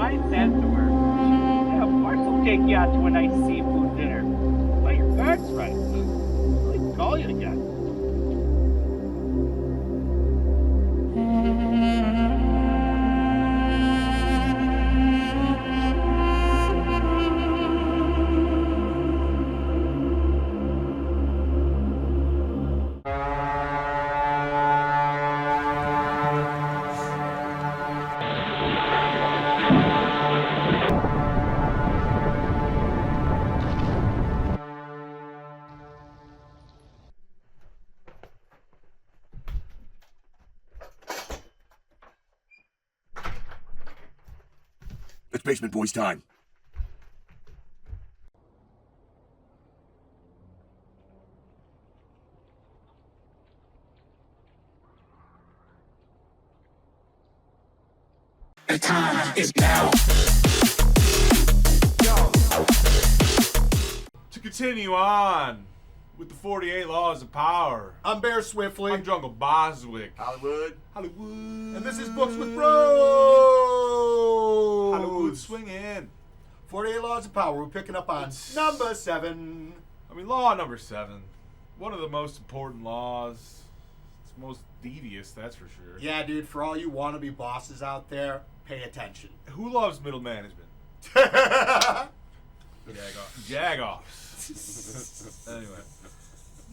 finds that door, yeah, of course we'll take you out to a nice seafood dinner. But your guard's right. We can call you again. It's Basement Boys time. The time is now. To continue on with the 48 Laws of Power, I'm Bear Swiftly. I'm Jungle Boswick. Hollywood. Hollywood. And this is Books with Broz. Hollywood swing in. 48 Laws of Power. We're picking up on number 7. I mean, law number 7. One of the most important laws. It's most devious, that's for sure. Yeah, dude, for all you wannabe bosses out there, pay attention. Who loves middle management? Jagoffs. Anyway.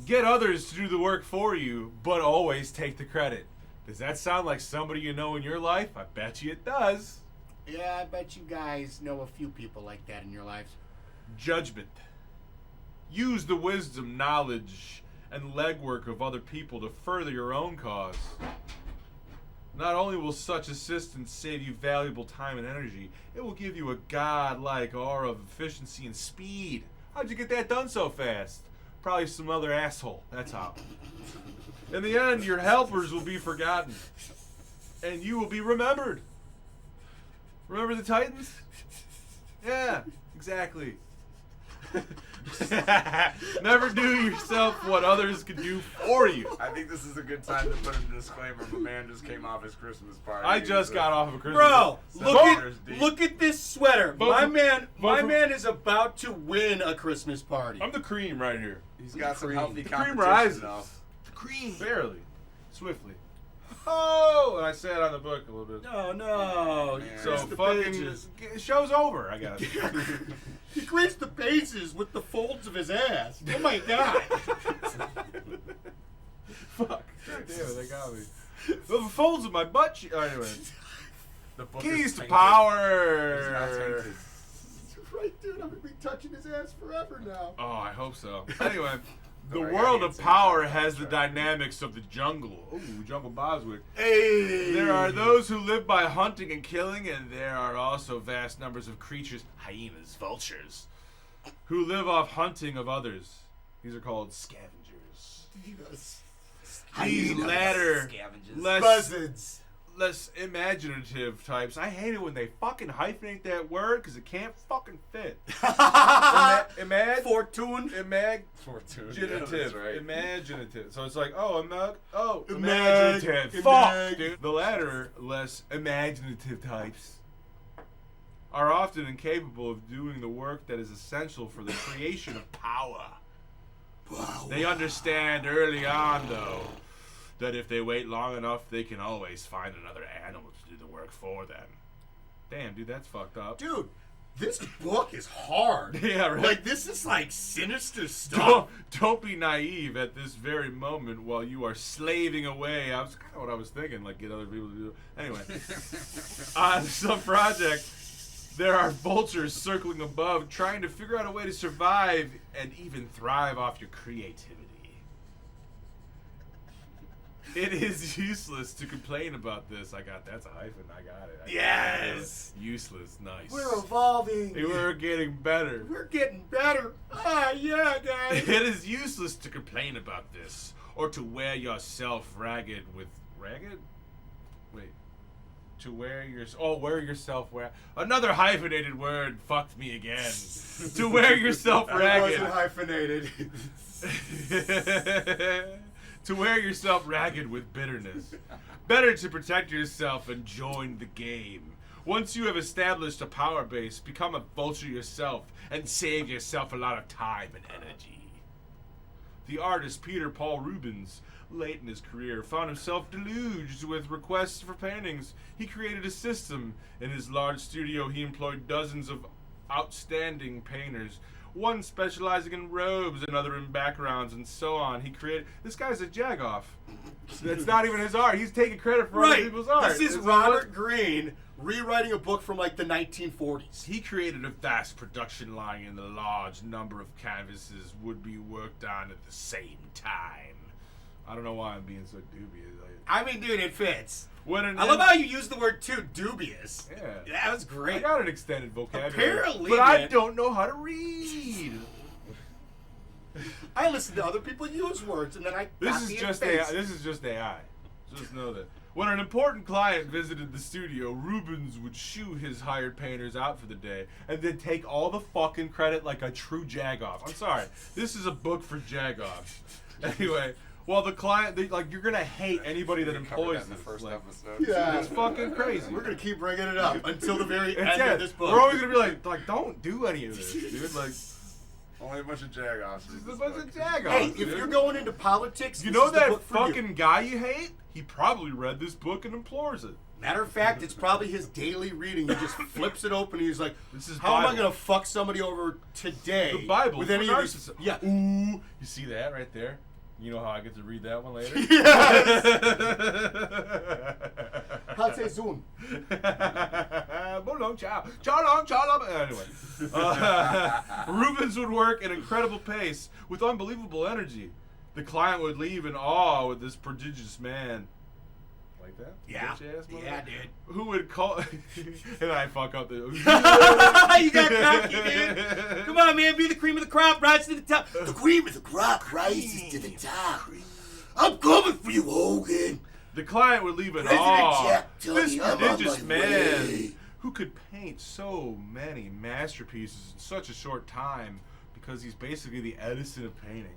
Get others to do the work for you, but always take the credit. Does that sound like somebody you know in your life? I bet you it does. Yeah, I bet you guys know a few people like that in your lives. Judgment. Use the wisdom, knowledge, and legwork of other people to further your own cause. Not only will such assistance save you valuable time and energy, it will give you a godlike aura of efficiency and speed. How'd you get that done so fast? Probably some other asshole, that's how. In the end, your helpers will be forgotten, and you will be remembered. Remember the Titans? Yeah, exactly. Never do yourself what others can do for you. I think this is a good time to put a disclaimer. My man just came off his Christmas party. I just got off of a Christmas. Bro, Vote- look at this sweater. Vote for- vote My for- man is about to win a Christmas party. I'm the cream right here. He's got some healthy The cream competition rises. though. The cream. Barely. Swiftly. Oh, and I said on the book a little bit. No. Man. So So the fucking pages. show's over, I guess. He creased the pages with the folds of his ass. Oh my god. Fuck. God damn it, they got me. The folds of my butt cheek. Anyway. The book Keys is to tainted. power. It's not tainted. Right, dude. I'm gonna be touching his ass forever now. Oh, I hope so. Anyway, the Don't worry, world I of can't say power that. has the That's right. dynamics of the jungle. Ooh, Jungle Boswick. Hey. There are those who live by hunting and killing, and there are also vast numbers of creatures, hyenas, vultures, who live off hunting of others. These are called scavengers. These latter, Buzzards. less imaginative types. I hate it when they fucking hyphenate that word because it can't fucking fit. Fortune. Fortune. Yeah, Imaginative. that's right. Imaginative. So it's like, oh, Imag- imaginative. imag- Fuck, dude. The latter, less imaginative types, are often incapable of doing the work that is essential for the creation of power. They understand early on, though, that if they wait long enough, they can always find another animal to do the work for them. Damn, dude, that's fucked up. Dude, this book is hard. Yeah, right. Like, this is like sinister stuff. Don't be naive at this very moment while you are slaving away. I was kind of what I was thinking, like get other people to do it. Anyway, on some project, there are vultures circling above, trying to figure out a way to survive and even thrive off your creativity. It is useless to complain about this. That's a hyphen. I got it. Yes. Useless. Nice. We're evolving. We're getting better. We're getting better. Ah, yeah, guys. It is useless to complain about this, or to wear yourself ragged with ragged. Wait, to wear your wear yourself another hyphenated word fucked me again. To wear yourself It ragged. wasn't hyphenated. To wear yourself ragged with bitterness. Better to protect yourself and join the game. Once you have established a power base, become a vulture yourself and save yourself a lot of time and energy. The artist Peter Paul Rubens, late in his career, found himself deluged with requests for paintings. He created a system. In his large studio, he employed dozens of outstanding painters, one specializing in robes, another in backgrounds, and so on. He created... This guy's a jagoff. That's not even his art. He's taking credit for other people's art. This is Robert Greene rewriting a book from like the 1940s. He created a vast production line, and a large number of canvases would be worked on at the same time. I don't know why I'm being so dubious. I mean, dude, it fits. I love how you used the word too, dubious. Yeah. That was great. I got an extended vocabulary. Apparently, but I man. don't know how to read. I listen to other people use words, and then I This copy is and just paste. AI. This is just AI. Just know that. When an important client visited the studio, Rubens would shoo his hired painters out for the day and then take all the fucking credit like a true jagoff. I'm sorry. This is a book for jagoffs. Anyway, while the client, you're gonna hate anybody that employs in the this. first Like, episode. Yeah. it's fucking crazy. We're gonna keep bringing it up until the very It's end it. of this book. We're always gonna be like, don't do any of this, dude. Like, Only a bunch of jagoffs. it's a bunch of jagoffs. Hey, if dude. you're going into politics, You this know is the that book for you. fucking guy you hate? He probably read this book and implores it. Matter of fact, it's probably his daily reading. He just flips it open and he's like, This is how am I Bible. going to fuck somebody over today The Bible with for any of these? narcissists. Yeah. Ooh, you see that right there? You know how I get to read that one later? Yes! How say Zoom? Bolong chow. Chow long, chow long. Anyway. Rubens would work at incredible pace with unbelievable energy. The client would leave in awe with this prodigious man. Like that? Yeah. Bitch-ass mother- Yeah, dude. Who would call... and I fuck up the... You got cocky, dude. Come on, man. Be the cream of the crop. Rise to the top. The cream of the crop rises to the top. I'm coming for you, Hogan. The client would leave in President awe. Jack Tunney, This I'm on prodigious my man way. who could paint so many masterpieces in such a short time because he's basically the Edison of painting.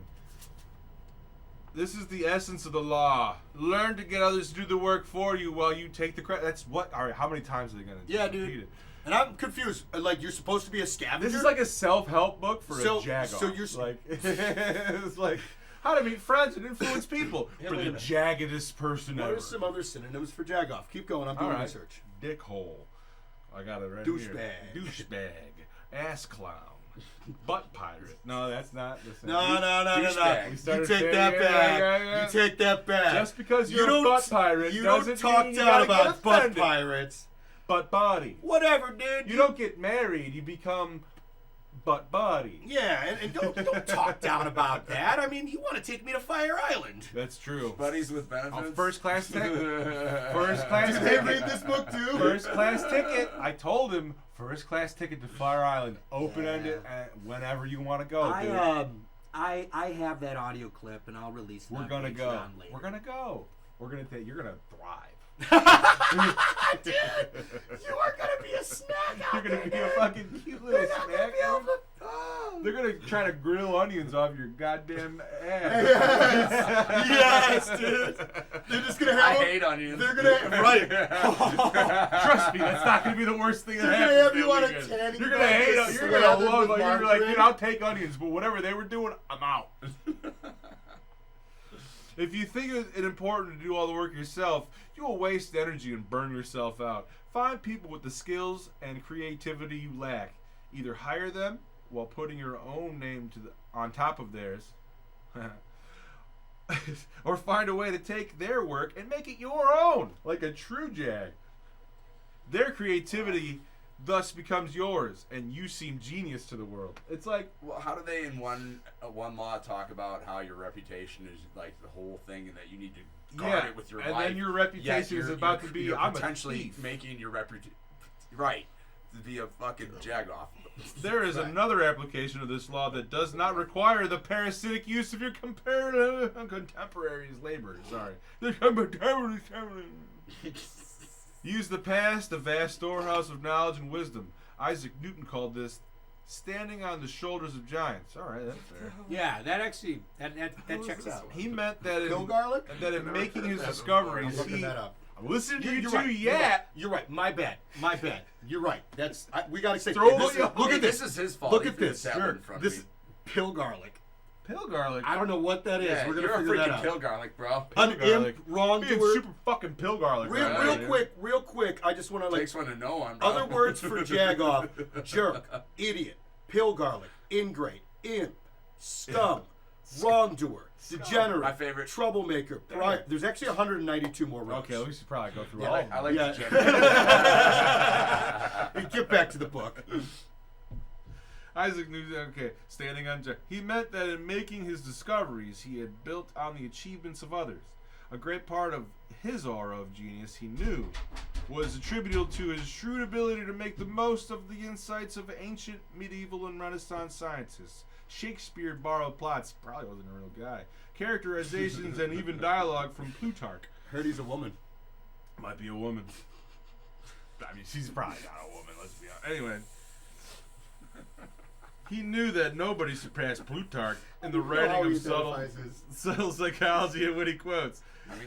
This is the essence of the law. Learn to get others to do the work for you while you take the credit. That's what. All right, how many times are they going to Yeah, repeat dude. it? And I'm confused. Like, you're supposed to be a scavenger? This is like a self-help book for So- a jagoff. so you're like, it's like how to meet friends and influence people Yeah, for wait a the minute. jaggedest person What ever. are some other synonyms for jagoff? Keep going. I'm doing All right. research. Dickhole. I got it right Douchebag. here. Douchebag. Ass clown. Butt pirate. No, that's not the same. No. Douchebag. We You started take saying- that back. yeah. You take that back. Just because You you're a don't- butt pirate You doesn't don't talk mean you down gotta about get butt offended. pirates. Butt body. Whatever, dude. You don't get married. You become butt body. Yeah, and don't talk down about that. I mean, you want to take me to Fire Island. That's true. Buddies with benefits. Oh, first class ticket. First class Did ticket. they read this book too? First class ticket. I told him first class ticket to Fire Island. Open ended whenever you want to go, dude. I have that audio clip and I'll release it. We're on gonna go. Patreon later. We're gonna go. We're gonna take. You're gonna thrive. Dude, you are gonna be a snack out You're gonna there, be a dude. fucking cute little You're not gonna snack. be able to. Oh. They're gonna try to grill onions off your goddamn ass. Yes, dude. They're just gonna I have. hate onions. They're gonna right. Trust me, that's not gonna be the worst thing that They're gonna happens. have you that on a weekend. tanning You're gonna bed, hate just it. You're gonna slathered love with it. You're like, margarine. dude, I'll take onions, but whatever they were doing, I'm out. If you think it important to do all the work yourself, you will waste energy and burn yourself out. Find people with the skills and creativity you lack. Either hire them while putting your own name on top of theirs, or find a way to take their work and make it your own, like a true jag. Their creativity thus becomes yours, and you seem genius to the world. It's like, Well, how do they in one law talk about how your reputation is like the whole thing, and that you need to guard yeah, it with your and life? then your Yet reputation is about to be, you're I'm a potentially thief. making your reputation right to be a fucking jagoff. There is another application of this law that does not require the parasitic use of your contemporaries' labor. Sorry. Use the past, a vast storehouse of knowledge and wisdom. Isaac Newton called this standing on the shoulders of giants. All right, that's fair. Yeah, that actually that checks out. He meant that Pill garlic? in making his discoveries, I'm looking he that up. I'm listening to you You're two right. yap. You're right. My bad. You're right. We gotta say. Throw this your- look at This this. is his fault. Look He at threw this. the tablet in front of This me. pill garlic. Pill garlic. I don't know what that is. Yeah, We're gonna you're a figure that freaking out. pill garlic, bro. An garlic. imp Being wrongdoer. super fucking pill garlic. right now, dude. Real quick. I just want to Takes one to know one, bro. other words for jagoff: jerk, idiot, pill garlic, ingrate, imp, scum, wrongdoer, degenerate, My favorite. troublemaker. There's actually 192 more rows. Okay, we should probably go through Yeah, all I of them. like Yeah. the gender. Get back to the book. Isaac Newton, okay, standing on Jack. He meant that in making his discoveries, he had built on the achievements of others. A great part of his aura of genius, he knew, was attributable to his shrewd ability to make the most of the insights of ancient, medieval, and Renaissance scientists. Shakespeare borrowed plots, probably wasn't a real guy, characterizations, and even dialogue from Plutarch. Heard he's a woman. Might be a woman. I mean, she's probably not a woman, let's be honest. Anyway. He knew that nobody surpassed Plutarch in the writing of subtle psychology and witty quotes.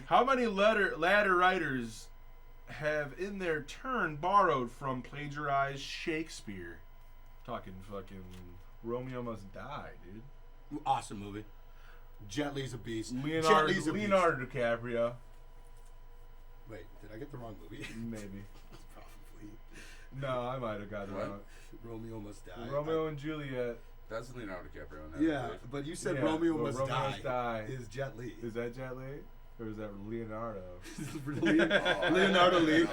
How many ladder writers have in their turn borrowed from plagiarized Shakespeare? Talking fucking Romeo Must Die, dude. Awesome movie. Jet Li's a beast. Leonardo Jet Li's a beast. DiCaprio. Wait, did I get the wrong movie? Maybe. Probably. No, I might have got it What? wrong. Romeo Must Die. Romeo and Juliet. That's Leonardo DiCaprio in that. Yeah, movie. but you said Yeah, Romeo well, Must Romeo Die, Must Die. is Jet Li. Is that Jet Li? Or is that Leonardo? Leonardo Lee.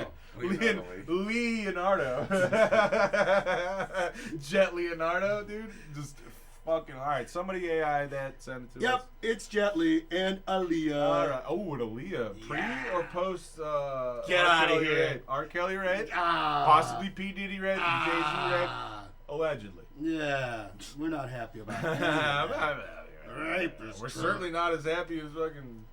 Leonardo. Jet Leonardo, dude. Just fucking alright. Somebody AI that, send it to us. Yep, it's Jet Li and Aaliyah. Alright. Oh, and Aaliyah. Pre or post Get R. outta Kelly here. rape? R. Kelly rape? Ah. Possibly P. Diddy rape? Jay-Z rape? Ah. Allegedly. Yeah, we're not happy about I'm that. not mad at you. Rape is We're true. certainly not as happy as fucking.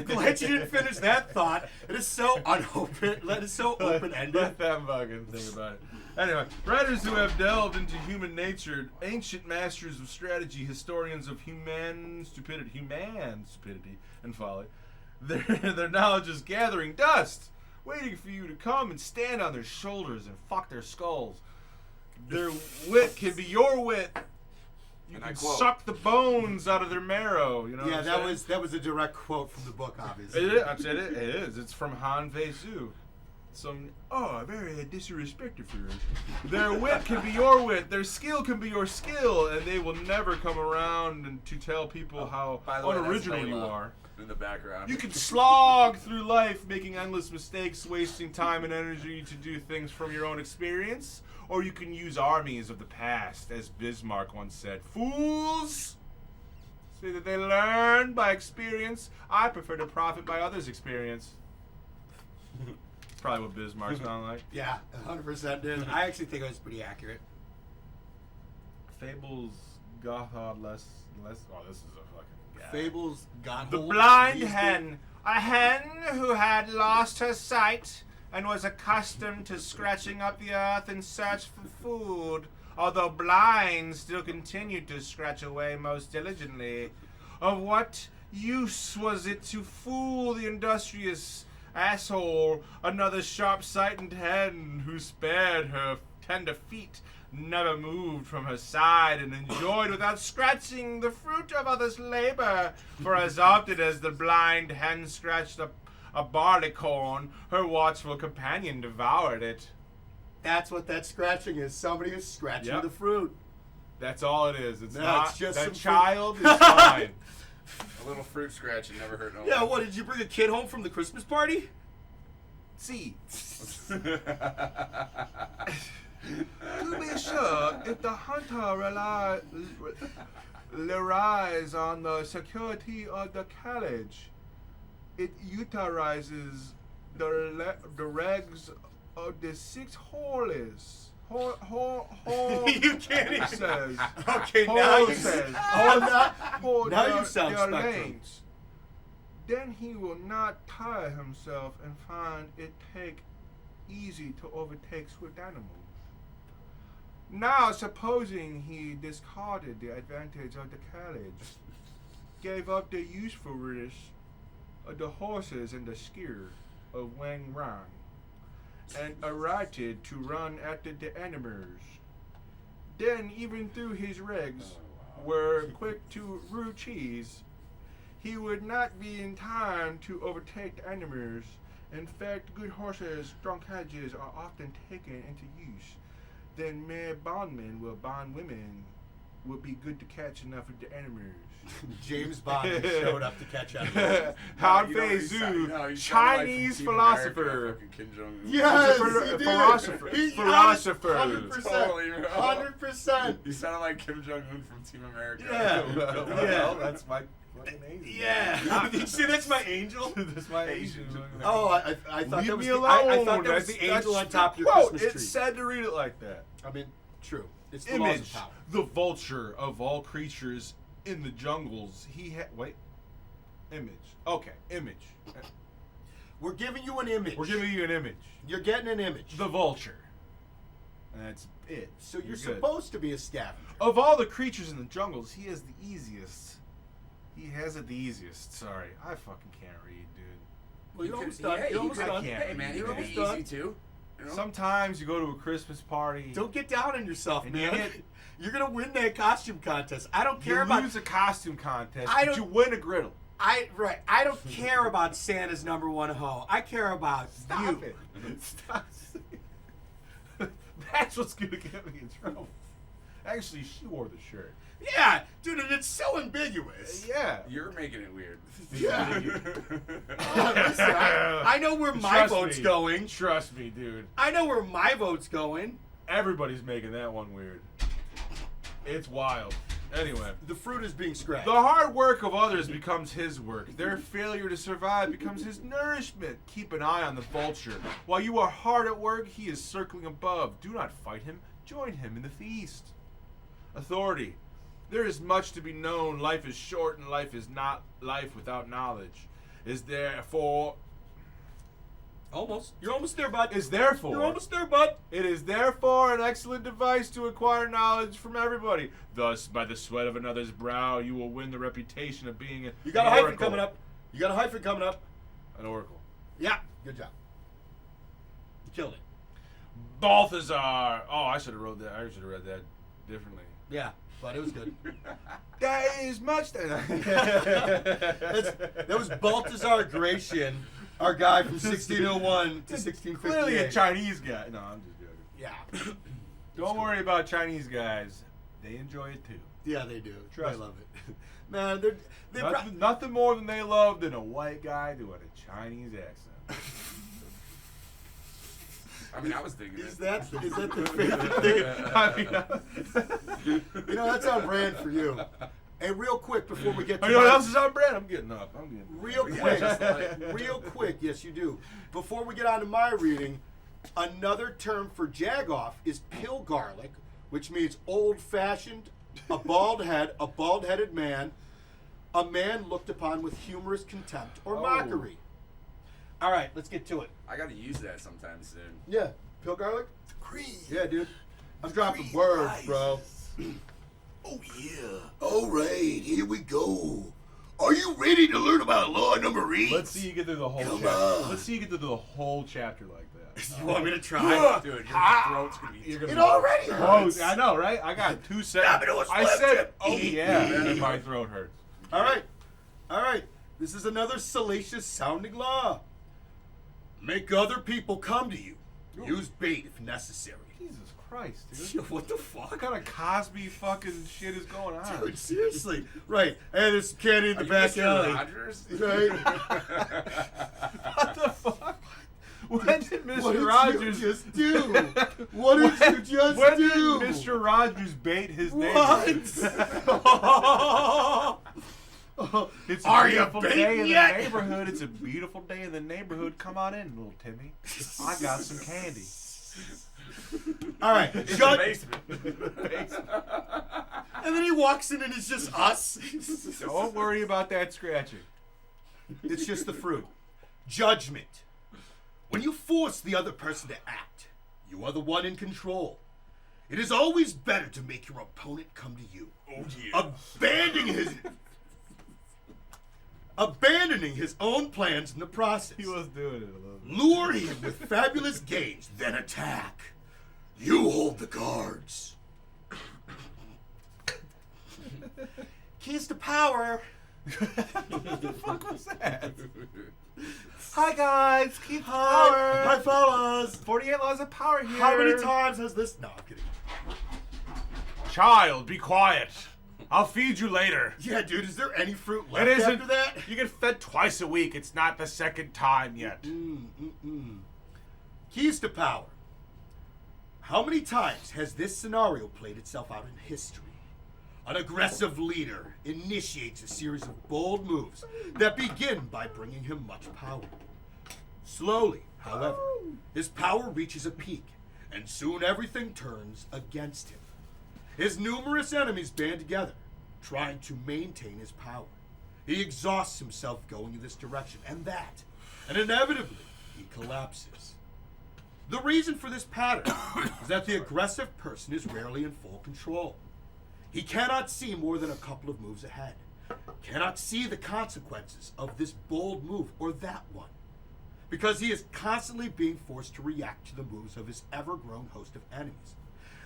Glad you didn't finish that thought. It is so unopen. That is so open-ended. Let them fucking think about it. Anyway, writers who have delved into human nature, ancient masters of strategy, historians of human stupidity and folly, their knowledge is gathering dust, waiting for you to come and stand on their shoulders and fuck their skulls. Their wit can be your wit. You And I can quote, suck the bones out of their marrow. You know what Yeah, I'm that saying? was a direct quote from the book, obviously. It is. I said it. It is. It's from Han Vei-Su. Some very disrespectful for it. Their wit can be your wit. Their skill can be your skill, and they will never come around and to tell people how By the way, that's unoriginal you Layla are. in the background. You can slog through life making endless mistakes, wasting time and energy to do things from your own experience, or you can use armies of the past, as Bismarck once said. Fools! Say that they learn by experience. I prefer to profit by others' experience. Probably what Bismarck sounded like. Yeah, 100% did. I actually think it was pretty accurate. Fables, Gothard, less. Oh, this is a fucking guy. Fables got The hold blind of these hen. A hen who had lost her sight and was accustomed to scratching up the earth in search for food, although blind, still continued to scratch away most diligently. Of what use was it to fool the industrious asshole, another sharp-sighted hen who spared her tender feet, never moved from her side, and enjoyed without scratching the fruit of others' labor? For as often as the blind hen scratched a barley corn, her watchful companion devoured it. That's what that scratching is. Somebody is scratching Yep. the fruit. That's all it is. It's No, not it's just that some child is fine. A little fruit scratching never hurt no Yeah, one. what, did you bring a kid home from the Christmas party? See. To be sure, if the hunter relies on the security of the carriage, it utilizes the regs of the 6 horses. You can't even- says. Okay, now you says. now you sound their spectrum. lanes. Then he will not tire himself and find it take easy to overtake swift animals. Now, supposing he discarded the advantage of the carriage, gave up the usefulness the horses and the skier of Wang Rang, and alighted to run after the animals. Then, even through his legs were quick to root cheese, he would not be in time to overtake the animals. In fact, good horses, strong carriages are often taken into use. Then mere bondmen will bond women would be good to catch enough of the animals. James Bond showed up to catch up. Han You know, Fei he Zhu, sounded like Chinese Team philosopher. America, fucking Kim Jong-un. Yes, Philo- he did. philosopher. Philosopher. 100%. Totally, bro. 100%. You sounded like Kim Jong-un from Team America. Yeah. Well, Yeah. that's my fucking angel. Yeah. Did you see that's my angel? That's my angel. Oh, I thought Leave that was me the, alone. I thought that was the That's angel on the top of your quote. Christmas It's tree. sad to read it like that. I mean, true. It's the laws Image, of power. the vulture of all creatures in the jungles. Image. Okay, image. We're giving you an image. We're giving you an image. You're getting an image. The vulture. And that's it. So you're good. supposed to be a scavenger. Of all the creatures in the jungles, he has the easiest. He has it the easiest. Sorry, I fucking can't read, dude. Well, you're You almost could- done. yeah, You're you almost could- done. can't Hey, man, read it would that. be Done. easy too. You know? Sometimes you go to a Christmas party. Don't get down on yourself, And you man. get- You're gonna win that costume contest. I don't You care about. lose a costume contest, I but don't- you win a griddle. I don't care about Santa's number one hoe. I care about Stop you. it. Stop. That's what's gonna get me in trouble. Actually, she wore the shirt. Yeah, dude, and it's so ambiguous. Yeah. You're making it weird. Yeah. Listen, I know where my Trust vote's me. going. Trust me, dude. I know where my vote's going. Everybody's making that one weird. It's wild. Anyway. The fruit is being scratched. The hard work of others becomes his work. Their failure to survive becomes his nourishment. Keep an eye on the vulture. While you are hard at work, he is circling above. Do not fight him. Join him in the feast. Authority. There is much to be known. Life is short and life is not life without knowledge. Is therefore... Almost. You're almost there, bud. Is therefore... You're almost there, bud. It is therefore an excellent device to acquire knowledge from everybody. Thus, by the sweat of another's brow, you will win the reputation of being an You got a hyphen oracle. coming up. You got a hyphen coming up. An oracle. Yeah. Good job. You killed it. Balthazar. Oh, I should have wrote that. I should have read that differently. Yeah, but it was good. That is much. That was Balthazar Gratian, our guy from 1601 to 1658. Clearly a Chinese guy. No, I'm just joking. Yeah. Don't worry about Chinese guys. They enjoy it too. Yeah, they do. Trust I love it. Man, they're Nothing more than they love than a white guy doing a Chinese accent. I mean, I was thinking is it. that the favorite thing? I mean, You know, that's on brand for you. And real quick before we get to you know what my- else is on brand? I'm getting up. Real quick, yes you do. Before we get on to my reading, another term for jagoff is pill garlic, which means old-fashioned, a bald head, a bald-headed man, a man looked upon with humorous contempt or mockery. All right, let's get to it. I got to use that sometime soon. Yeah, pill garlic? Cream. Yeah, dude. I'm dropping Cream words, rises. bro. Oh, yeah. All right, here we go. Are you ready to learn about law number 8? Let's see you get through the whole Come chapter. on. Let's see you get through the whole chapter like that. You want me to try? Dude, your throat's going to be... You're gonna It be- already Oh, hurts. I know, right? I got 2 seconds. Domino's I left said, him. oh yeah, and my throat hurts. All right. This is another salacious sounding law. Make other people come to you. Use bait if necessary. Jesus Christ, dude. What the fuck? What kind of Cosby fucking shit is going on? Dude, seriously. Right. And there's candy in the Are you back Mr. alley. Rogers? Right. What the fuck? When did Mr. What did Rogers you just do? What did you just when do? did Mr. Rogers bait his neighbor? What? It's Are a you beautiful day baiting in yet? the neighborhood. It's a beautiful day in the neighborhood. Come on in, little Timmy. I got some candy. All right. It's Judge. the basement. And then he walks in and it's just us. Don't worry about that scratching. It's just the fruit. Judgment. When you force the other person to act, you are the one in control. It is always better to make your opponent come to you. Oh, yeah. Abandon abandoning his own plans in the process. He was doing it a little bit. Lure him with fabulous gains, then attack. You hold the cards. Keys to power. What the fuck was that? Hi guys, keep power. Hi fellas. 48 laws of power here. How many times has this? No, I'm kidding. Child, be quiet. I'll feed you later. Yeah, dude. Is there any fruit It left isn't. after that? You get fed twice a week. It's not the second time yet. Keys to power. How many times has this scenario played itself out in history? An aggressive leader initiates a series of bold moves that begin by bringing him much power. Slowly, however, his power reaches a peak, and soon everything turns against him. His numerous enemies band together, trying to maintain his power. He exhausts himself going in this direction and that, and inevitably, he collapses. The reason for this pattern is that the aggressive person is rarely in full control. He cannot see more than a couple of moves ahead, cannot see the consequences of this bold move or that one, because he is constantly being forced to react to the moves of his ever-grown host of enemies,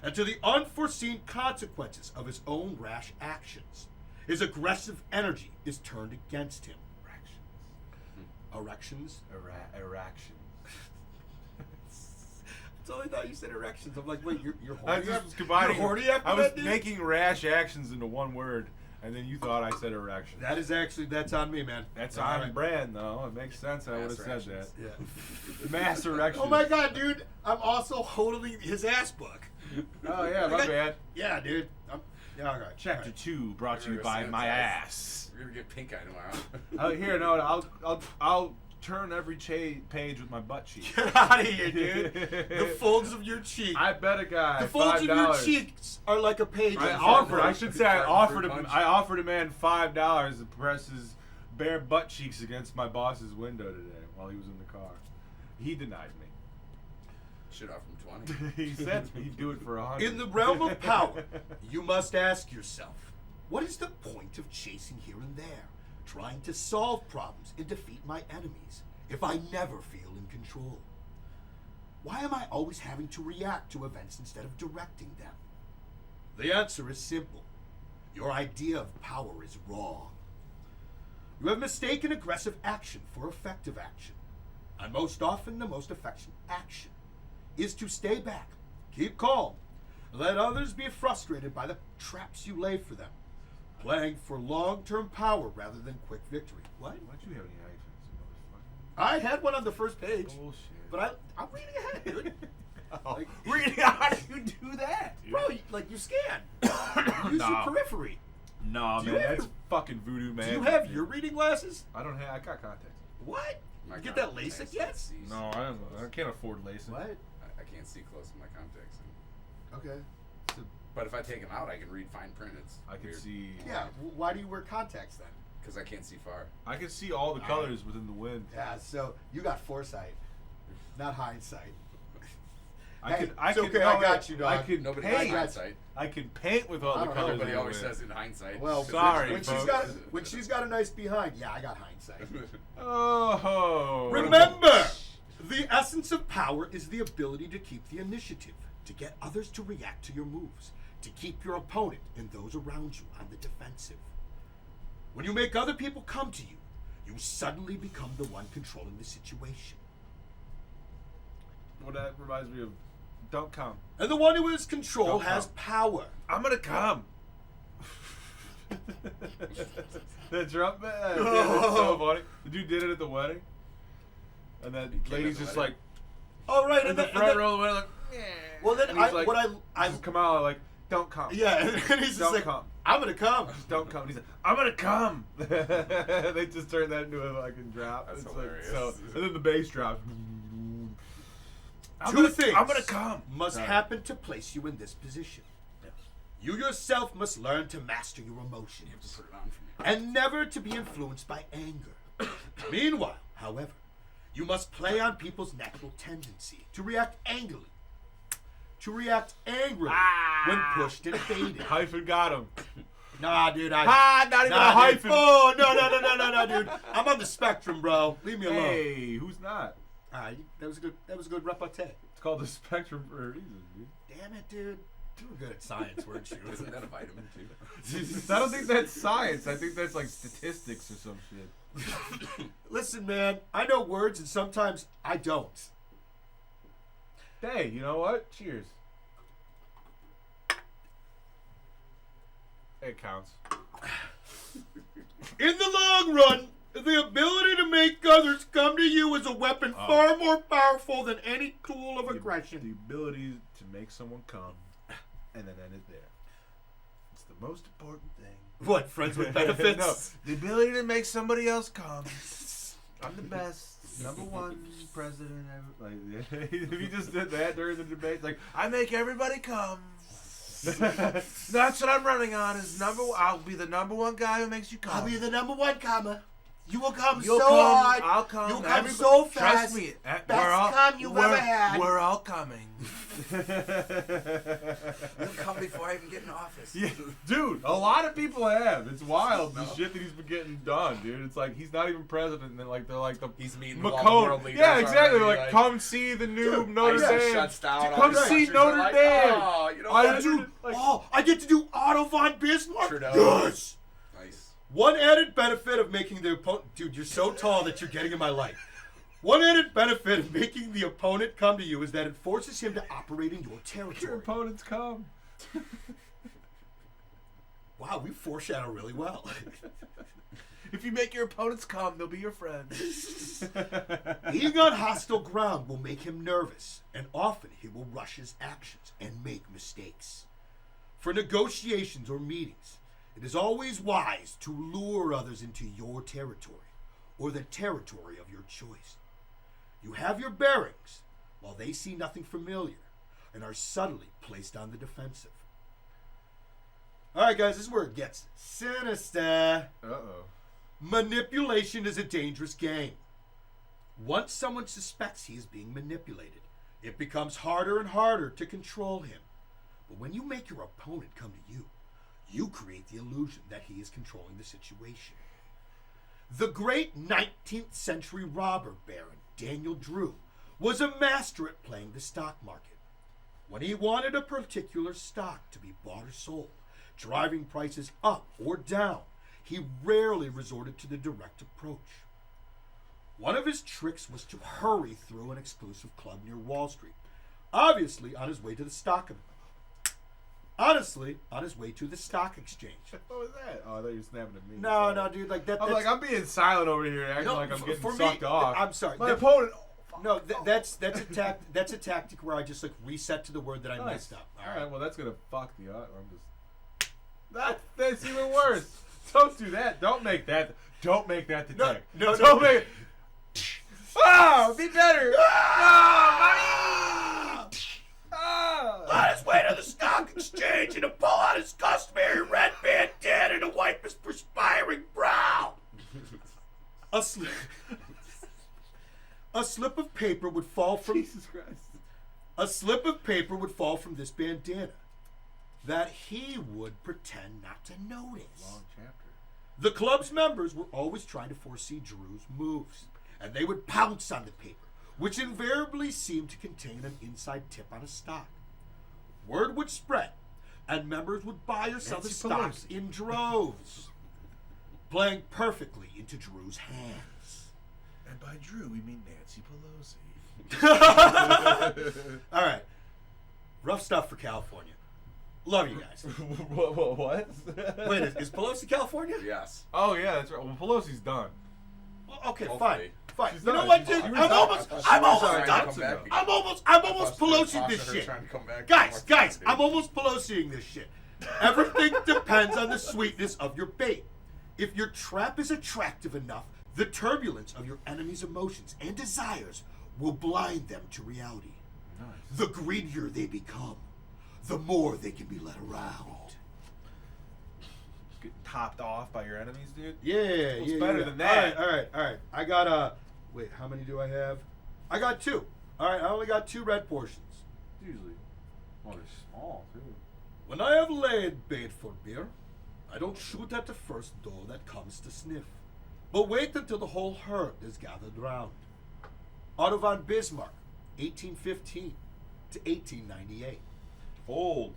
and to the unforeseen consequences of his own rash actions. His aggressive energy is turned against him. Erections? Erections. That's all I thought you said erections. I'm like, wait, you're I horny? was combining. You're horny after I was that, dude? making rash actions into one word, and then you thought I said erection. That's on me, man. That's All on right. brand, though. It makes sense. I would have Mass said that. Yeah. Mass erection. Oh my god, dude! I'm also holding his ass book. Oh yeah, my bad. Yeah, dude. Yeah, all right. Chapter 2 brought to you by my ass. We're gonna get pink eye tomorrow. Oh, here, no, I'll turn every page with my butt cheek. Get out of here, dude. The folds of your cheek. I bet a guy The folds of your $5. cheeks are like a page. I of offered. I photos. should say I Fruit offered. punch. I offered a man $5 to press his bare butt cheeks against my boss's window today while he was in the car. He denied me. Should offer him 20. He said he'd do it for 100. In the realm of power, you must ask yourself, what is the point of chasing here and there, trying to solve problems and defeat my enemies, if I never feel in control? Why am I always having to react to events instead of directing them? The answer is simple. Your idea of power is wrong. You have mistaken aggressive action for effective action. And most often the most effective action is to stay back, keep calm, let others be frustrated by the traps you lay for them, playing for long-term power rather than quick victory. What? Why'd you have any hyphens, I had one on the first page, motherfucker? Bullshit. but I'm reading ahead, dude. Like, Really? How do you do that? Dude? bro, you scan. You use your Nah. periphery. No, Do you man, have that's your- fucking voodoo, man. Do you have your reading glasses? I don't have. I got contacts. What? My You get that contacts LASIK can't yet? see. No, I can't afford LASIK. What? I can't see close with my contacts. Okay. But if I take them out, I can read fine print. It's I can weird. see. Yeah, why do you wear contacts then? Because I can't see far. I can see all the colors within the wind. Yeah, so you got foresight, not hindsight. I Hey, it's okay, I got you, dog. I can Nobody paint. has hindsight. I can paint with all I the don't know, colors. Everybody of the always wind. says in hindsight. Well, Sorry, when folks. she's got a nice behind, yeah, I got hindsight. Oh. Remember, the essence of power is the ability to keep the initiative, to get others to react to your moves, to keep your opponent and those around you on the defensive. When you make other people come to you, you suddenly become the one controlling the situation. Well, that reminds me of Don't Come. And the one who is control Don't has come. power. I'm gonna come. The drum that's so funny. The dude did it at the wedding, and that He came lady's at the just wedding? All right, like in and the then, front row of the wedding, like. well, then And he's I like, what I just come out like, don't come. yeah, and he's just Don't like, come. I'm gonna come. Don't come. He's like, I'm gonna come. They just turned that into a fucking drop. That's It's hilarious. Like, so, and then the bass drops. Two things I'm gonna come. must Sorry. happen to place you in this position. You yourself must learn to master your emotions Put it on for me. and never to be influenced by anger. Meanwhile, however, you must play on people's natural tendency to react angrily, when pushed and baited. Hyphen got him. Nah, dude. Not even a dude. hyphen. Oh, no, dude. I'm on the spectrum, bro. Leave me alone. Hey, who's not? That was a good repartee. It's called the spectrum for a reason, dude. Damn it, dude. You were good at science, weren't you? Isn't that a vitamin too? I don't think that's science. I think that's like statistics or some shit. Listen, man. I know words, and sometimes I don't. Hey, you know what? Cheers. It counts. In the long run, the ability to make others come to you is a weapon far more powerful than any tool of The aggression. ability to make someone come and then end it there. It's the most important thing. What, friends with benefits? No, the ability to make somebody else come. I'm the best. Number one president ever. Like, if you just did that during the debate, like, I make everybody come. That's what I'm running on. Is number one. I'll be the number one guy who makes you come. I'll be the number one comma. You will come You'll so come, hard. I'll come. You'll come Everybody- so fast. Trust me. Best we're come you've ever had. We're all coming. He'll come before I even get in office. Yeah, dude, a lot of people have. It's wild, the shit that he's been getting done, dude. It's like he's not even president, and then like they're like the He's meeting with all the Macomb. world leaders Yeah, exactly. already, Like, come see the new Notre ISIS Dame. shuts down all Come these see countries. Notre They're like, Dame. Oh, you know I what? do. Like, I get to do Otto von Bismarck? Trudeau. Yes! Nice. One added benefit of making the opponent... Dude, you're so tall that you're getting in my light. One added benefit of making the opponent come to you is that it forces him to operate in your your territory. opponents come. Wow, we foreshadow really well. If you make your opponents come, they'll be your friends. Being on hostile ground will make him nervous, and often he will rush his actions and make mistakes. For negotiations or meetings, it is always wise to lure others into your territory, or the territory of your choice. You have your bearings, while they see nothing familiar, and are subtly placed on the defensive. Alright guys, this is where it gets sinister. Uh-oh. Manipulation is a dangerous game. Once someone suspects he is being manipulated, it becomes harder and harder to control him. But when you make your opponent come to you, you create the illusion that he is controlling the situation. The great 19th century robber baron Daniel Drew was a master at playing the stock market. When he wanted a particular stock to be bought or sold, driving prices up or down, he rarely resorted to the direct approach. One of his tricks was to hurry through an exclusive club near Wall Street, obviously on his way to the stock exchange. What was that? Oh, I thought you were snapping at me. No, Sorry. no, dude, like that. I'm like, I'm being silent over here, acting like I'm getting sucked off. I'm sorry. My opponent. No, that's a tactic where I just like reset to the word that I messed up. All right, well that's gonna fuck the I'm just. That's even worse. Don't do that. Don't make that the tech. No, Don't make it. Oh, be better. On his way to the stock exchange and to pull out his customary red bandana to wipe his perspiring brow. A slip of paper would fall from Jesus Christ. A slip of paper would fall from this bandana that he would pretend not to notice. Long chapter. The club's members were always trying to foresee Drew's moves, and they would pounce on the paper, which invariably seemed to contain an inside tip on a stock. Word would spread, and members would buy or sell the Nancy stocks Pelosi. in droves, playing perfectly into Drew's hands. And by Drew, we mean Nancy Pelosi. All right. Rough stuff for California. Love you guys. What? Wait, is Pelosi California? Yes. Oh yeah, that's right. Well, Pelosi's done. Well, okay, Hopefully. fine. She's You know done. what, She dude? was I'm done. almost I thought I'm she was almost trying to done. come back. I'm almost Pelosiing this shit. Guys, I'm almost Pelosiing this shit. Everything depends on the sweetness of your bait. If your trap is attractive enough, the turbulence of your enemy's emotions and desires will blind them to reality. Nice. The greedier they become, the more they can be led around. Get topped off by your enemies, dude. Yeah, What's better than that? All right. I got wait, how many do I have? I got 2. All right, I only got 2 red portions. Usually. Well, they're small too. When I have laid bait for beer, I don't shoot at the first doe that comes to sniff, but wait until the whole herd is gathered round. Otto von Bismarck, 1815 to 1898. Old. Old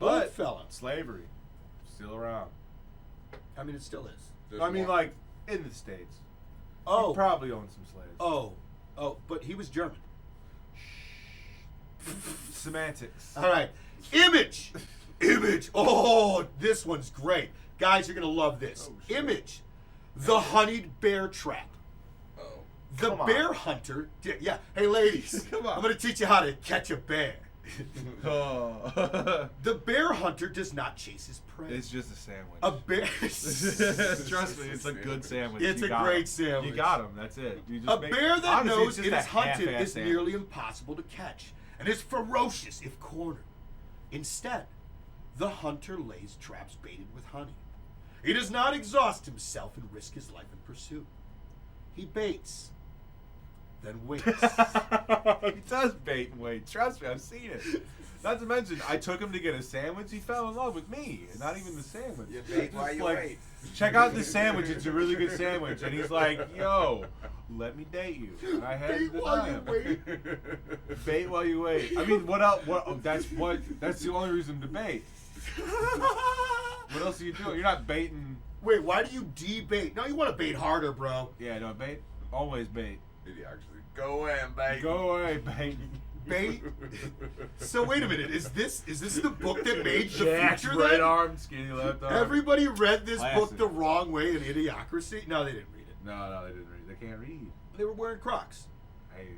But fella. slavery. Still around. I mean, it still is. There's I mean, more. like, in the States. Oh, He probably owned some slaves. oh, but he was German. Semantics. All right. Image. Image. Oh, this one's great. Guys, you're going to love this. Oh, shit. Image. The honeyed bear trap. Oh. The Come on. bear hunter. Yeah. Hey, ladies. Come on. I'm going to teach you how to catch a bear. Oh. The bear hunter does not chase his prey. It's just a sandwich. A bear. Trust me, it's a good sandwich. It's You a got great 'em. sandwich. You got him. That's it. You just A make- bear that honestly, knows it's it just is a hunted half-ass is sandwich. nearly impossible to catch, and is ferocious if cornered. Instead, the hunter lays traps baited with honey. He does not exhaust himself and risk his life in pursuit. He baits, then waits. He does bait and wait. Trust me, I've seen it. Not to mention, I took him to get a sandwich. He fell in love with me, and not even the sandwich. You bait Just while you like, wait. Check out this sandwich. It's a really good sandwich. And he's like, yo, let me date you. And I had to Bait while deny you him. wait. Bait while you wait. I mean, what else? That's the only reason to bait. What else are you doing? You're not baiting. Wait, why do you debate? No, you want to bait harder, bro. Yeah, no, bait. Always bait. Idiocracy. Go away and bait. Go away, bait. Bait. So wait a minute. Is this the book that made the Jack's future? right Then arm, skinny left arm. everybody read this book Classic. the wrong way in Idiocracy. No, they didn't read it. No, they didn't read. They can't read. They were wearing Crocs. Hey,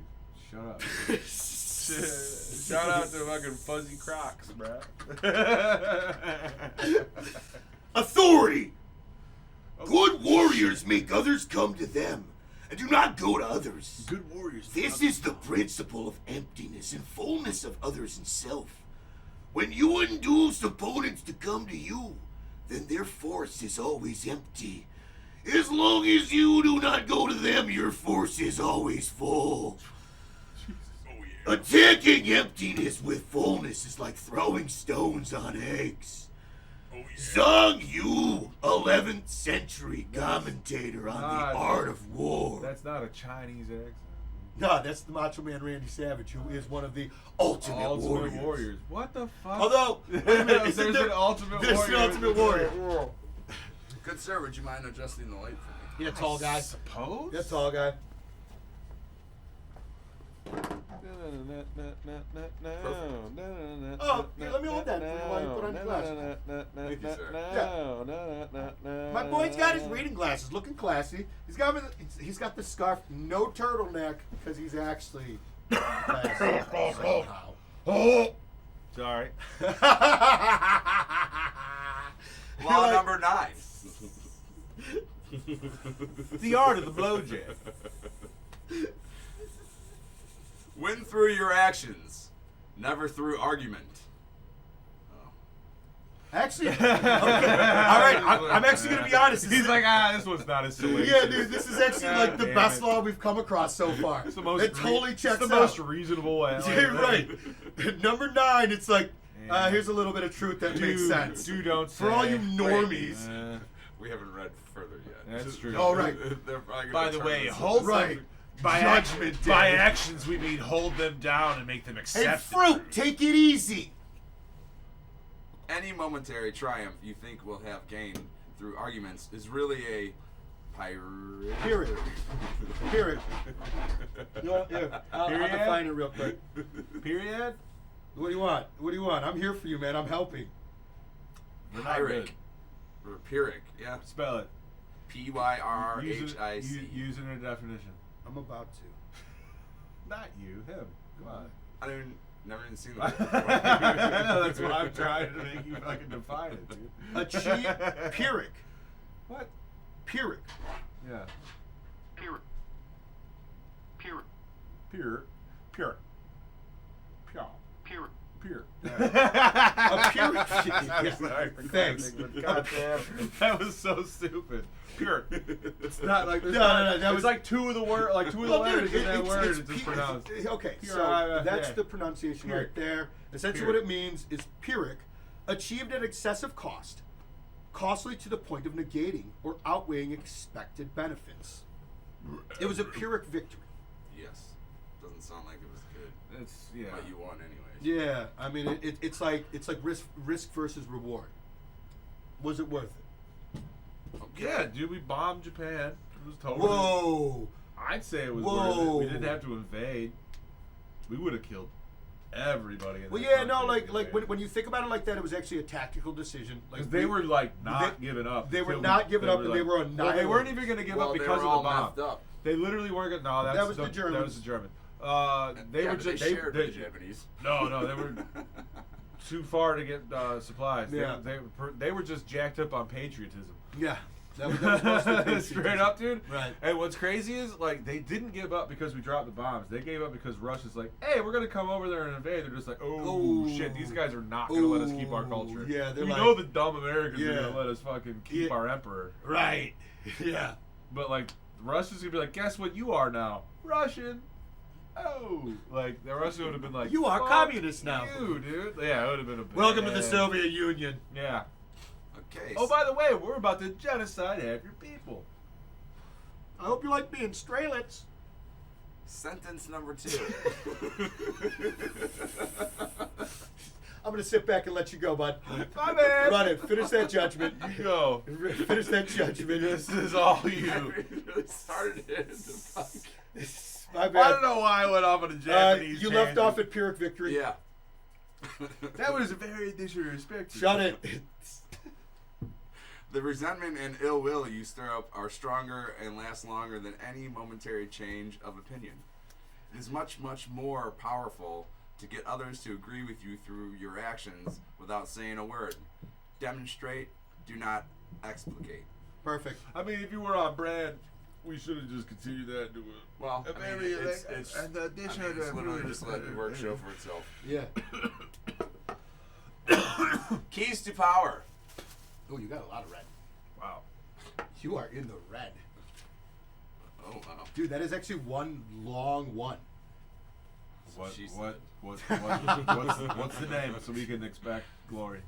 shut up. Shout out to fucking Fuzzy Crocs, bro. Authority! Good warriors make others come to them, and do not go to others. Good warriors. This is the principle of emptiness and fullness of others and self. When you induce opponents to come to you, then their force is always empty. As long as you do not go to them, your force is always full. Attacking emptiness with fullness is like throwing stones on eggs. Zhang Yu, 11th century commentator on the art of war. That's not a Chinese accent. No, that's the Macho Man Randy Savage, who is one of the ultimate, Ultimate warriors. Warriors. What the fuck? Although, wait a minute, isn't there's there- an Ultimate there's Warrior. an Ultimate Warrior. Good sir, would you mind adjusting the light for me? Yeah, tall guy. Suppose? Yeah, tall guy. Oh, here, let me hold that for you while you put on your glasses. Thank you, sir. My boy's got his reading glasses, looking classy. He's got the scarf, no turtleneck, because he's actually classy somehow. Sorry. Law number 9. The art of the blowjay. Win through your actions, never through argument. Actually, okay. All right, I'm actually going to be honest. He's like, this one's not as salacious. Yeah, dude, this is actually like the Damn best it. law we've come across so far. It's the most it totally checks it's the out. most reasonable way. You're right. Number 9, it's like, here's a little bit of truth that makes sense. Don't For all say. you normies. We haven't read further yet. That's true. Oh, right. They're probably gonna By the turn way, this hold Right. By Judgment Day. by actions, we mean hold them down and make them accept Hey, the fruit, truth. take it easy. Any momentary triumph you think will have gained through arguments is really a pirate. Hear it. Hear it. I'll Period? define it real quick. Period. What do you want? What do you want? I'm here for you, man. I'm helping. You're not Pyrrhic. good. Or Pyrrhic, yeah. Spell it. P-Y-R-H-I-C. Use it in a definition. I'm about to. Not you, him. Come on. I didn't, never even seen the book before. That's what I'm trying to make you fucking define it, dude. Achieve Pyrrhic. What? Pyrrhic. Yeah. Pyrrhic. Pyrrhic. Pure. Pure. Pure. Pyrrhic. Pure. A Pyrrhic. Yeah. Sorry for Thanks. cussing, but goddamn, that was so stupid. Pure. It's not like there's No, not, no, that it's was- like two of the letters in that word. It's just pronounced. Okay, Pure, so that's yeah. the pronunciation Pyrrhic. right there. Essentially, Pyrrhic. what it means is Pyrrhic, achieved at excessive cost, costly to the point of negating or outweighing expected benefits. It was a Pyrrhic victory. Yes. Doesn't sound like it was good. It's But you won anyways. Yeah, I mean, it's like risk versus reward. Was it worth it? Okay. Yeah, dude, we bombed Japan. It was totally. Whoa! I'd say it was Whoa. worth it. We didn't have to invade. We would have killed everybody. In Well, that yeah, country no, if we like invaded. when you think about it like that, it was actually a tactical decision. Like 'Cause they were like not they- giving up. they were until not giving up, and they were Well, they annihilated. weren't even going to give Well, up they because were of all the bomb. messed up. They literally weren't going. No, That was the That Germans. was the German. They Yeah, were but just they shared with the Japanese. No, they were too far to get supplies. Yeah. They were just jacked up on patriotism. Yeah, that was mostly Straight up, dude. Right. And what's crazy is like they didn't give up because we dropped the bombs. They gave up because Russia's like, hey, we're gonna come over there and invade. They're just like, oh shit, these guys are not gonna let us keep our culture. Yeah, they're we like, know the dumb Americans are Yeah. gonna let us fucking keep Yeah. our emperor. Right. Yeah. But like Russia's gonna be like, guess what you are now? Russian. Oh, like the Russia would have been like, You are "Fuck communist now." you, dude. Yeah, it would have been a bad. Welcome to the Soviet Union. Yeah. Okay. Oh, by the way, we're about to genocide half your people. I hope you like being Strelitz. Sentence number 2. I'm gonna sit back and let you go, bud. My man. Run it. Finish that judgment. You go. Finish that judgment. This is all I you. really started it. The fuck? My I bad. don't know why I went off on a Japanese you left tangent. off at Pyrrhic victory. Yeah. That was very disrespectful. Shut it. The resentment and ill will you stir up are stronger and last longer than any momentary change of opinion. It is much, much more powerful to get others to agree with you through your actions without saying a word. Demonstrate, do not explicate. Perfect. I mean, if you were on brand, we should have just continued that and do it. Well, A I mean, very, it's and the dish had it's a literally really- just let the work show for itself. Yeah. Keys to power. Oh, you got a lot of red. Wow. You are in the red. Oh, wow. Dude, that is actually one long one. What, She what, said. what's the name so we can expect glory?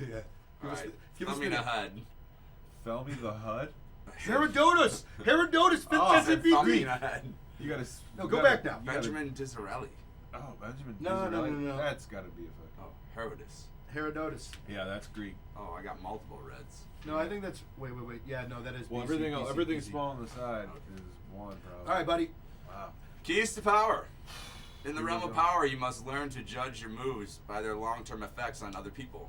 Yeah. All right. give us Tell me the the HUD. Felmy the HUD? Herodotus! Herodotus! Fifth Oh, century Tell me BC! the HUD. You gotta. No, you go gotta- back now. you gotta- Benjamin Disraeli. Oh, Benjamin. No, no, Disraeli? no, no. That's gotta be a fuck. Oh, Herodotus. Herodotus. Yeah, that's Greek. Oh, I got multiple reds. No, I think that's. Wait. Yeah, no, that is Well, BC, everything, BC, everything BC. small on the side is one, probably. All right, buddy. Wow. Keys to power. In the Here realm we of go. power, you must learn to judge your moves by their long-term effects on other people.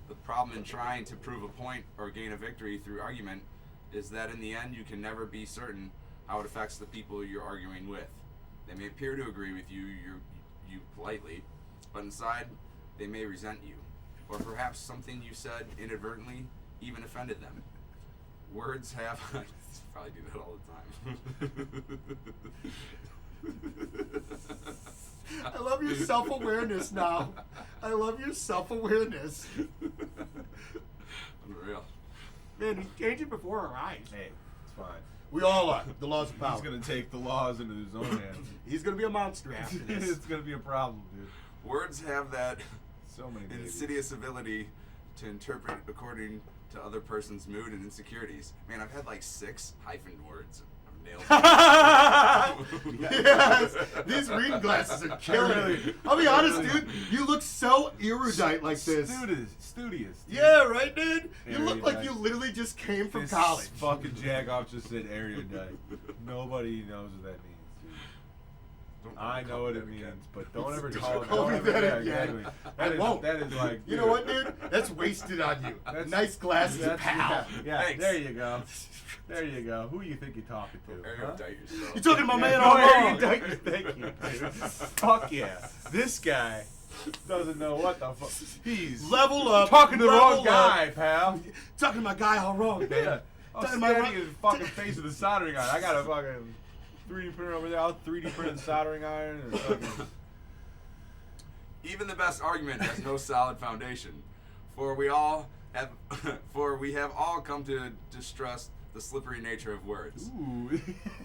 The problem in trying to prove a point or gain a victory through argument is that in the end you can never be certain how it affects the people you're arguing with. They may appear to agree with you politely, but inside they may resent you, or perhaps something you said inadvertently even offended them. Words have I probably do that all the time. I love your self-awareness now. I love your self-awareness. Unreal. Man, he's changing before our eyes. Hey, it's fine. We all are. The laws of power. He's gonna take the laws into his own hands. He's gonna be a monster after this. It's gonna be a problem, dude. Words have that So many babies. insidious ability to interpret according to other person's mood and insecurities. Man, I've had like 6 hyphened words. I've nailed Yes, these reading glasses are killing it. I'll be honest, dude. You look so erudite like this. Studious. Dude. Yeah, right, dude. You look like Erudite. you literally just came from This college. fucking jagoff just said erudite. Nobody knows what that means, dude. I know what it means, but don't ever call it. Call Don't me ever, that yeah, again. exactly. I won't. That is like. You know what, dude? That's wasted on you. That's- Nice glasses, That's, pal. yeah, Thanks. there you go. There you go. Who you think you're talking to? Huh? Erudite yourself. You talking to my man Yeah, all no, wrong. erudite, thank you, dude. Fuck yeah. This guy doesn't know what the fuck. He's Level up. talking to the level wrong up. guy, pal. Talking to my guy all wrong, man. Yeah. I'm Talking to my standing in the fucking face of the soldering iron. I got a fucking 3D printer over there. I'll 3D print the soldering iron. And fucking... Even the best argument has no solid foundation, for we have all come to distrust the slippery nature of words. Ooh,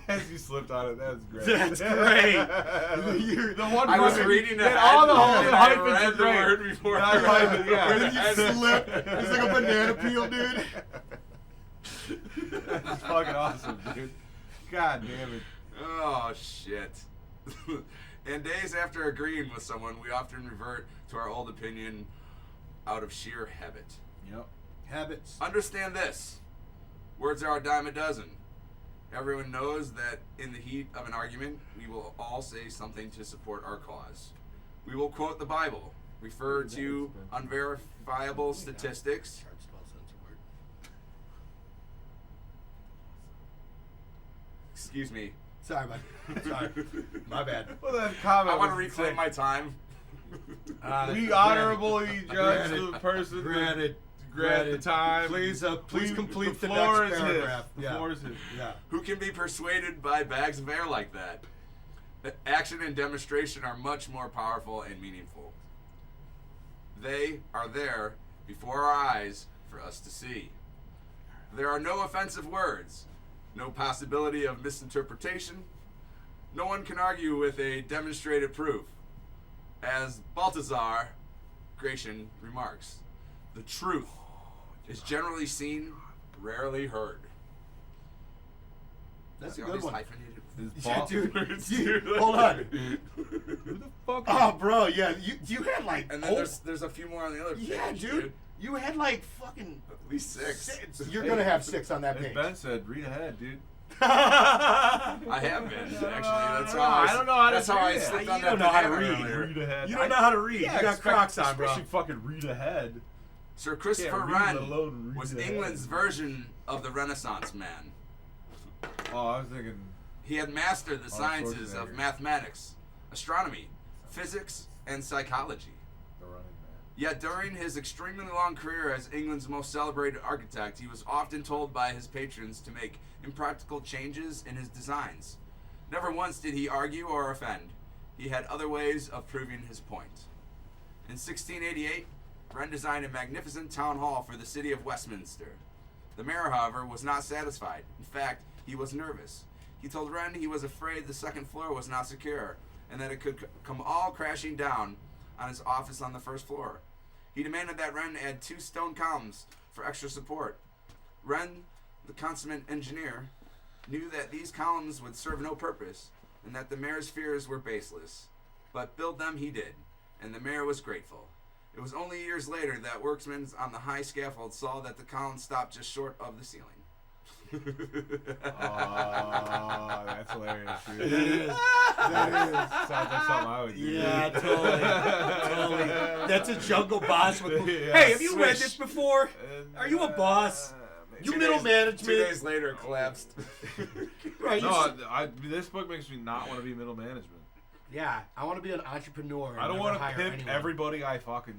as you slipped on it, that's great. That's great. The one I was word- reading and ahead, all the and I hyphens read are the great. word before Not I read hyphen, it. yeah. Where did you slip? It's like a banana peel, dude. That's fucking awesome, dude. God damn it. Oh, shit. And days after agreeing with someone, we often revert to our old opinion out of sheer habit. Yep. Habits. Understand this. Words are a dime a dozen. Everyone knows that in the heat of an argument, we will all say something to support our cause. We will quote the Bible, refer to unverifiable statistics, excuse me. Sorry, man. Sorry. My bad. Well, that comment I want to was reclaim sick. my time. We honorably judge Granted. the person Granted. that grant the time. Please complete the floor next is paragraph. his. The floor is his. Yeah. Who can be persuaded by bags of air like that? The action and demonstration are much more powerful and meaningful. They are there before our eyes for us to see. There are no offensive words, no possibility of misinterpretation. No one can argue with a demonstrated proof. As Balthazar Gratian remarks, the truth is generally seen, rarely heard. That's See a all good these one. hyphenated His Yeah, ball- dude. Dude. Hold on. Who the fuck? Oh, bro. Yeah. You had like. And then there's a few more on the other page. Yeah, dude. You had like fucking. At least six. You're gonna have 6 on that As page. Ben said, read ahead, dude. I have been actually. That's how I don't know how to That's how I read it. slipped You on don't that know how to banana read. earlier. Read ahead. You don't know how to read. Yeah, you got Crocs on, bro. Especially fucking read ahead. Sir Christopher Can't read, let Wren alone read was ahead. England's version of the Renaissance man. Oh, I was thinking. He had mastered the sciences of Schwarzenegger. mathematics, astronomy, physics, and psychology. The Running Man. Yet during his extremely long career as England's most celebrated architect, he was often told by his patrons to make impractical changes in his designs. Never once did he argue or offend. He had other ways of proving his point. In 1688, Wren designed a magnificent town hall for the city of Westminster. The mayor, however, was not satisfied. In fact, he was nervous. He told Wren he was afraid the second floor was not secure and that it could come all crashing down on his office on the first floor. He demanded that Wren add 2 stone columns for extra support. Wren, the consummate engineer, knew that these columns would serve no purpose and that the mayor's fears were baseless. But build them he did, and the mayor was grateful. It was only years later that workmen on the high scaffold saw that the columns stopped just short of the ceiling. Oh, that's hilarious, dude. That is. Sounds like something I would do. Yeah, totally. That's a Jungle Boss with. Yeah, Hey, have you read swish. this before? Are you a boss? You 2 middle days- management. 2 days later, it collapsed. Right. No, this book makes me not want to be middle management. Yeah, I want to be an entrepreneur. I don't want want to pimp everybody I fucking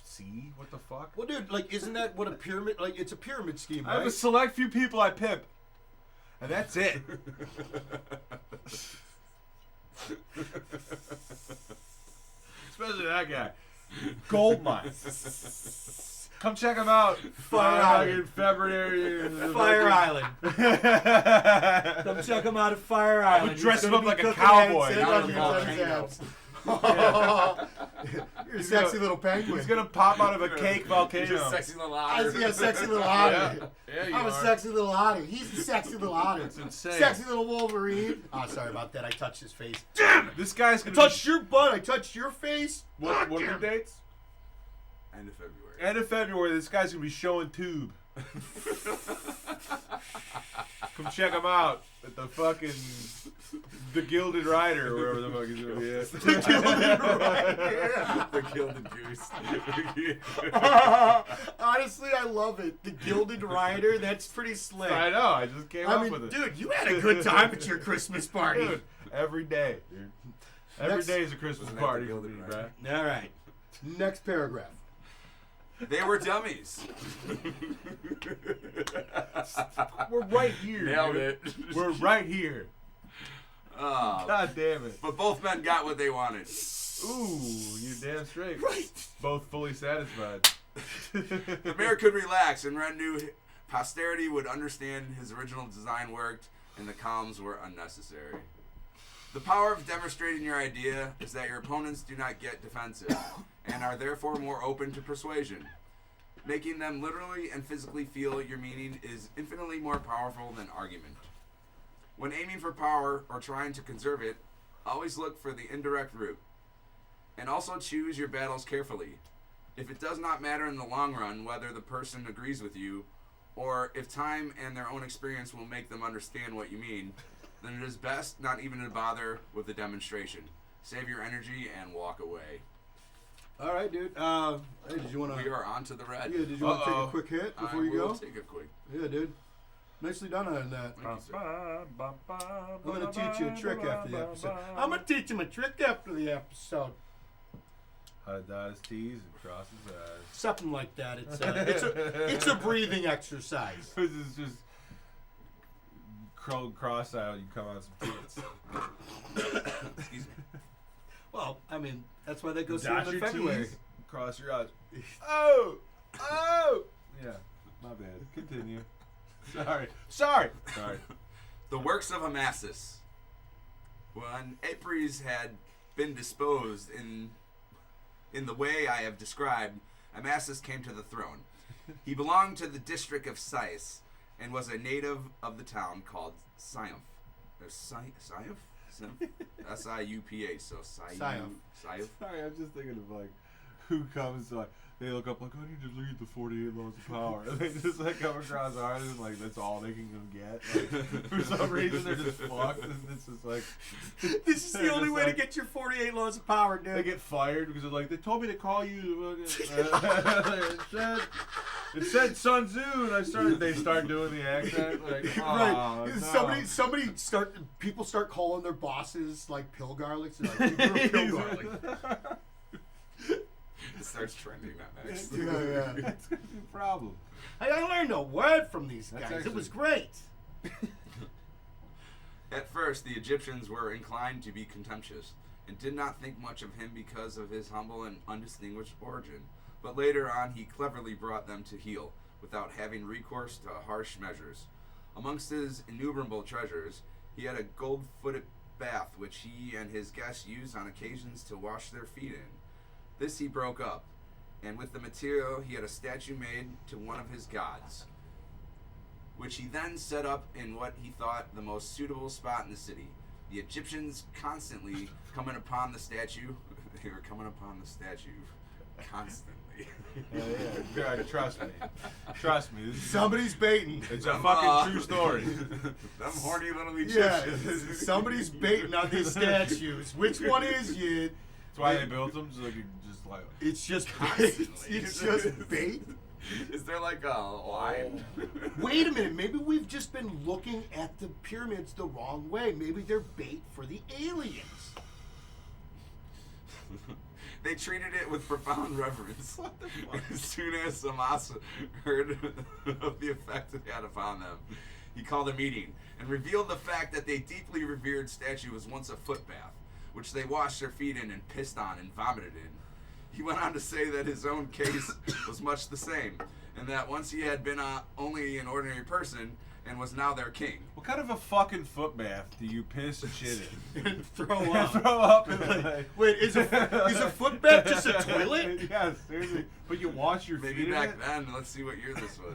see. What the fuck? Well, dude, like, isn't that what a pyramid? Like, it's a pyramid scheme, I have a right? select few people I pimp, and that's it. Especially that guy. Gold mines. Come check him out. Fire Island. In February. Fire Island. Come check him out at Fire Island. We'll dress He's him up gonna like be a cooking cowboy. eggs Out and of onions the on his volcano. abs. You're a He's sexy gonna- little penguin. He's gonna pop out of a cake volcano. Just sexy little I otter. see a sexy little otter. Yeah, you I'm a are. sexy little otter. He's a sexy little otter. It's insane. Sexy little Wolverine. Oh, sorry about that. I touched his face. This guy's I gonna touched your butt. I touched your face. What are the dates? End of February. End of February. This guy's gonna be showing tube. Come check him out at the fucking the Gilded Rider or wherever the fuck he's gonna be at. The Gilded Goose. Honestly, I love it. The Gilded Rider. That's pretty slick. I know. I just came I up mean, with it. dude, you had a good time at your Christmas party. Dude, every day, dude. Every Next- day is a Christmas Wasn't that party the for Gilded me, Rider? bruh. All right. Next paragraph. They were dummies. We're right here. Nailed dude. it. We're right here. Oh, God damn it. but both men got what they wanted. Ooh, you're damn straight. Right. Both fully satisfied. The mayor could relax, and Wren knew Posterity would understand his original design worked, and the columns were unnecessary. The power of demonstrating your idea is that your opponents do not get defensive, and are therefore more open to persuasion. Making them literally and physically feel your meaning is infinitely more powerful than argument. When aiming for power or trying to conserve it, always look for the indirect route. And also choose your battles carefully. If it does not matter in the long run whether the person agrees with you, or if time and their own experience will make them understand what you mean, then it is best not even to bother with the demonstration. Save your energy and walk away. All right, dude. Hey, did you want to? We are on to the red. Yeah, did you want to take a quick hit before you go? Take a quick. Yeah, dude. Nicely done on that. Thank you, sir. I'm gonna teach you a trick after the episode. I'm gonna teach him a trick after the episode. How to dot his T's and cross his I's. Something like that. It's a breathing exercise. This is just cross out. You come out some tits. Excuse me. Well, I mean, that's why they go Dot sooner your than February. T's, cross your eyes. Oh! Yeah, my bad. Continue. Sorry. The works of Amasis. When Apries had been disposed in the way I have described, Amasis came to the throne. He belonged to the district of Sais and was a native of the town called Siumph. Siumph? S-I-U-P-H, so Siumph. Siumph. Sorry, I'm just thinking of like who comes like they look up like I need to lead the 48 laws of power, and they just like come across ours and like that's all they can go get. Like, for some reason they're just fucked, and it's just like This is the only way to get your 48 laws of power, dude. they get fired because they're like they told me to call you. It said Sun Tzu, and they start doing the accent like Right. No. People start calling their bosses like pill garlics. They're like, "You're a pill garlic." It starts trending that next. Yeah. That's gonna be a problem. Hey, I learned a word from these That's guys. actually- It was great. At first, the Egyptians were inclined to be contemptuous and did not think much of him because of his humble and undistinguished origin. But later on, he cleverly brought them to heel without having recourse to harsh measures. Amongst his innumerable treasures, he had a gold-footed bath which he and his guests used on occasions to wash their feet in. This he broke up, and with the material he had a statue made to one of his gods, which he then set up in what he thought the most suitable spot in the city. The Egyptians constantly coming upon the statue. They were coming upon the statue constantly. Yeah. Trust me. This is Somebody's baiting. it's a fucking true story. Them horny little Yeah, Egyptians. somebody's baiting on these statues. Which one is it? That's why they built them, so they could just like. It's just bait. Constantly. It's just bait. Is there like a line? Wait a minute. Maybe we've just been looking at the pyramids the wrong way. Maybe they're bait for the aliens. They treated it with profound reverence. As soon as Samasa heard of the effect it had upon them, he called a meeting and revealed the fact that they deeply revered statue was once a foot bath, which they washed their feet in and pissed on and vomited in. He went on to say that his own case was much the same, and that once he had been only an ordinary person and was now their king. What kind of a fucking foot bath do you piss and shit in? And throw up. Throw up and like. Wait, is a foot bath just a toilet? Yes, seriously. But you wash your Maybe feet back in then, let's see what year this was.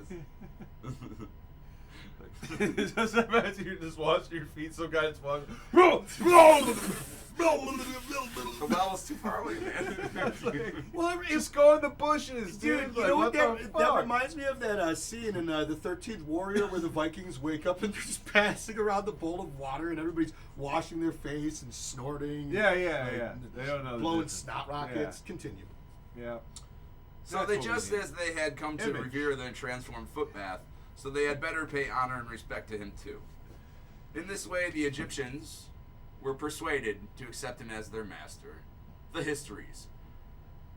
it? Just imagine you just washing your feet. Some guy just walks. The well was too far away, man. Well, Just go in the bushes, dude. dude, you Like, know what the that fuck? reminds me of? That scene in the 13th Warrior where the Vikings wake up and they're just passing around the bowl of water and everybody's washing their face and snorting. Yeah. and They don't know. the blowing difference. snot rockets. Continue. Yeah. So That's they what we just need. as they had come to Image. revere the transformed foot bath, so they had better pay honor and respect to him too. In this way, the Egyptians were persuaded to accept him as their master. The histories.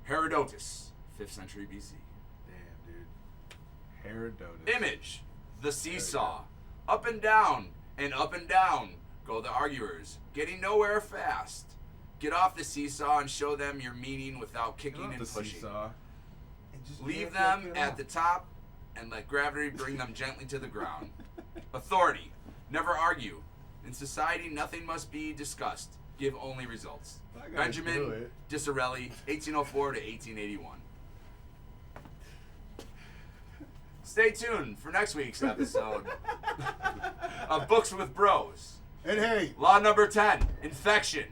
Herodotus, 5th century BC. Damn, dude. Herodotus. Image. The seesaw. Up and down go the arguers, getting nowhere fast. Get off the seesaw and show them your meaning without kicking and pushing. Seesaw. And just Leave get them off. at the top and let gravity bring them gently to the ground. Authority. Never argue. In society, nothing must be discussed. Give only results. Benjamin Disraeli, 1804 to 1881. Stay tuned for next week's episode of Books with Bros. And hey, Law number 10, infection.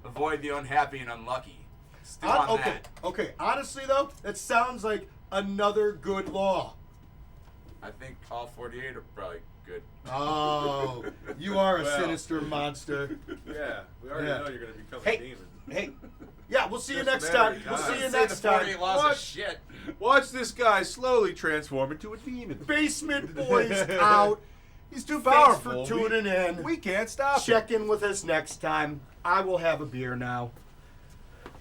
Avoid the unhappy and unlucky. Still on okay, that. okay. Honestly though, that sounds like another good law. I think all 48 are probably good. Oh, you are a Well. sinister monster. Yeah, we already Yeah. know you're going to become Hey, a demon. hey. Yeah, we'll see you Just next marry time. a We'll guy. see you Say next the 48 time. laws What? of shit. Watch this guy slowly transform into a demon. Basement Boys out. He's too Thanks powerful. for tuning in. We can't stop him. Check in with us next time. I will have a beer now.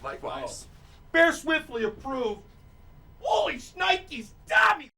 Likewise. Bear Swiftly approved. Holy shnikes, Tommy!